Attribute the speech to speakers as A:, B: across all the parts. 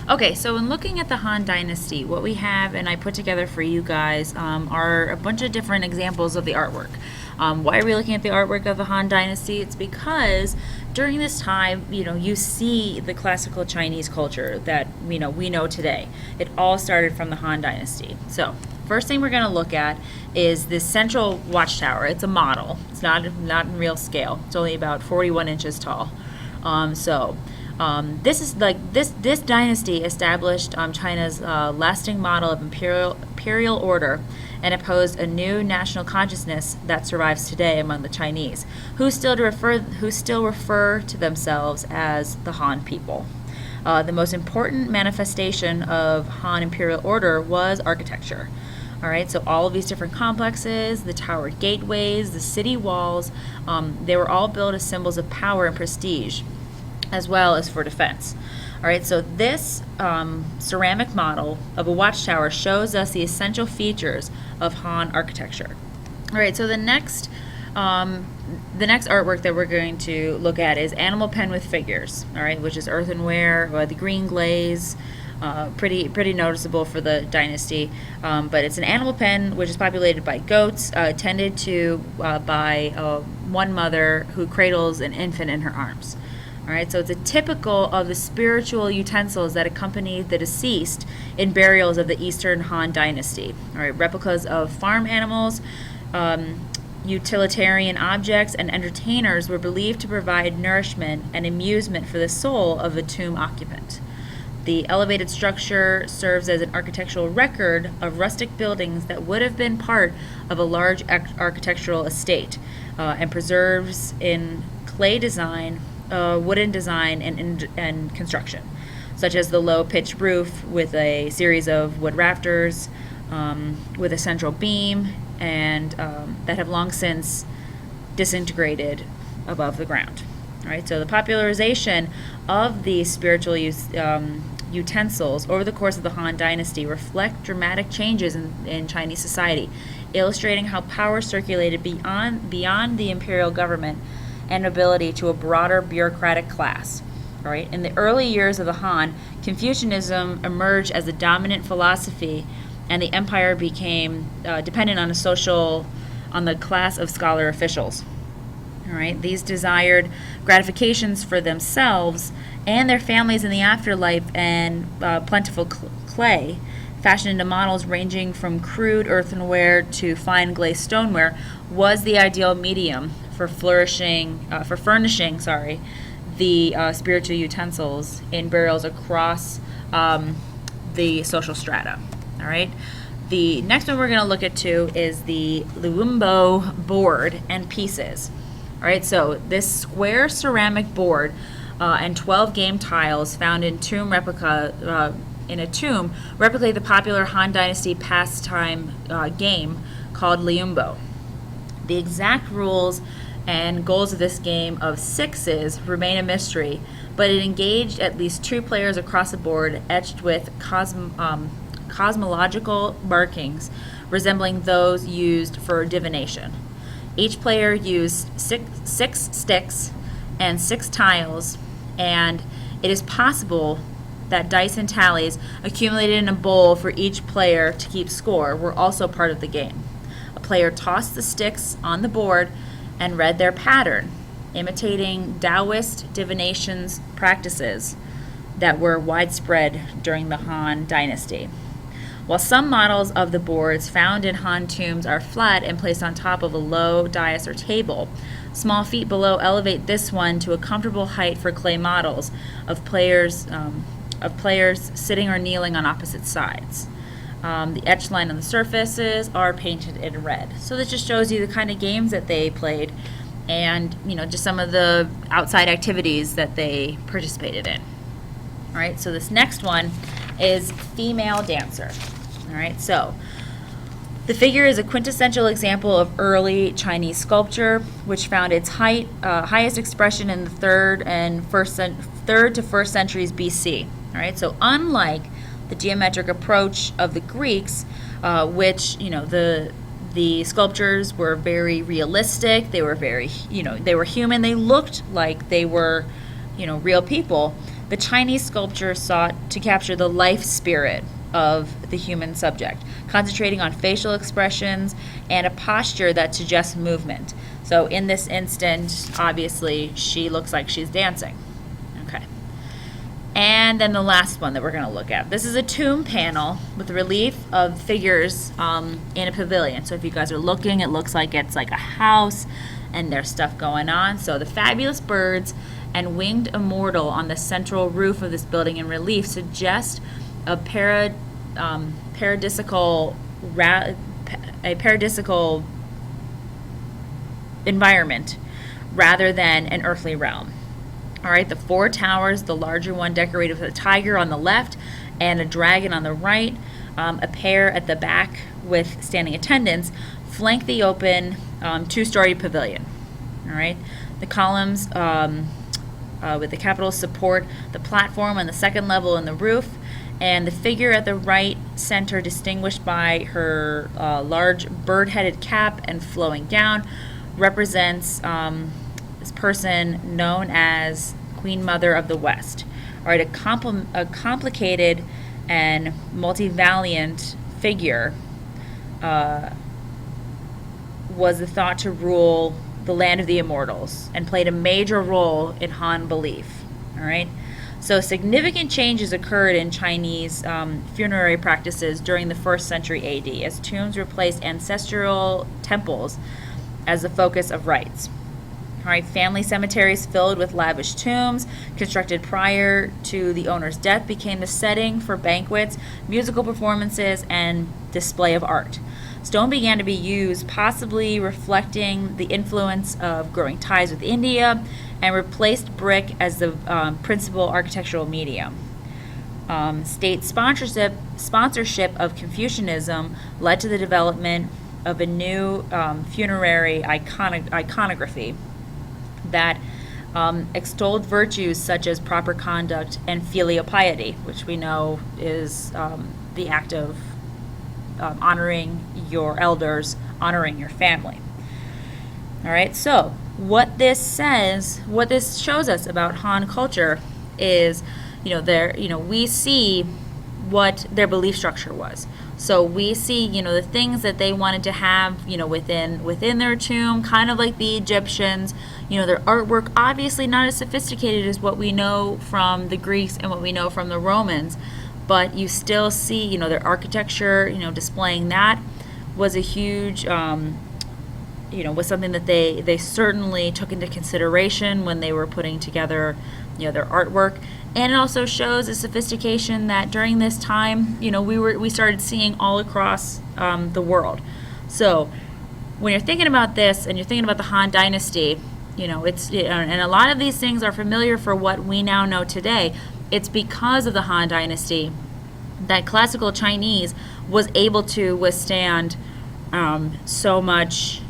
A: Okay, so in looking at the Han Dynasty, what we have, and I put together for you guys, are a bunch of different examples of the artwork. Why are we looking at the artwork of the Han Dynasty? It's because during this time, you see the classical Chinese culture that we know today. It all started from the Han Dynasty. So, first thing we're going to look at is this central watchtower. It's a model. It's not in real scale. It's only about 41 inches tall. This is this dynasty established China's lasting model of imperial order and imposed a new national consciousness that survives today among the Chinese, who still refer to themselves as the Han people. The most important manifestation of Han imperial order was architecture. All right, so all of these different complexes, the tower gateways, the city walls, they were all built as symbols of power and prestige, as well as for defense. All right, so this ceramic model of a watchtower shows us the essential features of Han architecture. All right, so the next artwork that we're going to look at is animal pen with figures. All right, which is earthenware, the green glaze. Pretty noticeable for the dynasty, but it's an animal pen which is populated by goats, tended to by one mother who cradles an infant in her arms. All right, so it's a typical of the spiritual utensils that accompanied the deceased in burials of the Eastern Han Dynasty. All right, replicas of farm animals, utilitarian objects, and entertainers were believed to provide nourishment and amusement for the soul of the tomb occupant. The elevated structure serves as an architectural record of rustic buildings that would have been part of a large architectural estate, and preserves in clay design, wooden design, and construction, such as the low-pitched roof with a series of wood rafters, with a central beam, and that have long since disintegrated above the ground. All right, so the popularization of these spiritual utensils over the course of the Han Dynasty reflect dramatic changes in Chinese society, illustrating how power circulated beyond the imperial government and nobility to a broader bureaucratic class. All right, in the early years of the Han, Confucianism emerged as the dominant philosophy, and the empire became dependent on the class of scholar officials. All right, these desired gratifications for themselves and their families in the afterlife, and plentiful clay, fashioned into models ranging from crude earthenware to fine glazed stoneware, was the ideal medium for furnishing the spiritual utensils in burials across the social strata. All right. The next one we're going to look at too is the Liumbo board and pieces. All right, so this square ceramic board and 12 game tiles found in a tomb replicate the popular Han Dynasty pastime game called Liumbo. The exact rules and goals of this game of sixes remain a mystery, but it engaged at least two players across the board, etched with cosmological markings resembling those used for divination. Each player used six sticks and 6 tiles, and it is possible that dice and tallies accumulated in a bowl for each player to keep score were also part of the game. A player tossed the sticks on the board and read their pattern, imitating Taoist divinations practices that were widespread during the Han Dynasty. While some models of the boards found in Han tombs are flat and placed on top of a low dais or table, small feet below elevate this one to a comfortable height for clay models of players sitting or kneeling on opposite sides. The etched line on the surfaces are painted in red. So this just shows you the kind of games that they played, and just some of the outside activities that they participated in. All right, so this next one is female dancer. All right, so the figure is a quintessential example of early Chinese sculpture, which found its highest expression in the third to first centuries BC. All right, so unlike the geometric approach of the Greeks, which the sculptures were very realistic. They were very they were human. They looked like they were real people. The Chinese sculpture sought to capture the life spirit of the human subject, concentrating on facial expressions and a posture that suggests movement. So in this instance, obviously, she looks like she's dancing. Okay. And then the last one that we're going to look at. This is a tomb panel with relief of figures in a pavilion. So if you guys are looking, it looks like it's like a house and there's stuff going on. So the fabulous birds and winged immortal on the central roof of this building in relief suggest a paradisical environment rather than an earthly realm. All right, the four towers, the larger one decorated with a tiger on the left and a dragon on the right, a pair at the back with standing attendants, flank the open two-story pavilion. All right, the columns with the capitals support the platform on the second level and the roof, and the figure at the right center, distinguished by her large bird-headed cap and flowing gown, represents this person known as Queen Mother of the West. All right, a complicated and multivaliant figure was the thought to rule the land of the immortals and played a major role in Han belief. All right, so significant changes occurred in Chinese funerary practices during the 1st century AD as tombs replaced ancestral temples as the focus of rites. All right, family cemeteries filled with lavish tombs constructed prior to the owner's death became the setting for banquets, musical performances, and display of art. Stone began to be used, possibly reflecting the influence of growing ties with India, and replaced brick as the principal architectural medium. State sponsorship of Confucianism led to the development of a new funerary iconography that extolled virtues such as proper conduct and filial piety, which we know is the act of honoring your elders, honoring your family. All right, so what this shows us about Han culture is, we see what their belief structure was. So we see, the things that they wanted to have, within their tomb, kind of like the Egyptians. Their artwork obviously not as sophisticated as what we know from the Greeks and what we know from the Romans, but you still see, their architecture, displaying that was a huge, was something that they certainly took into consideration when they were putting together, their artwork. And it also shows a sophistication that during this time, we started seeing all across the world. So when you're thinking about this and you're thinking about the Han Dynasty, and a lot of these things are familiar for what we now know today. It's because of the Han Dynasty that classical Chinese was able to withstand so much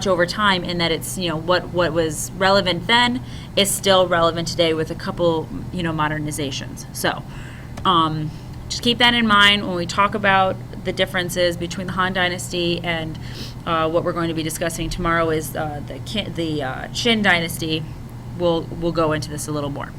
A: over time, in that it's what was relevant then is still relevant today with a couple modernizations. So just keep that in mind when we talk about the differences between the Han Dynasty and what we're going to be discussing tomorrow is the Qin Dynasty. We'll go into this a little more.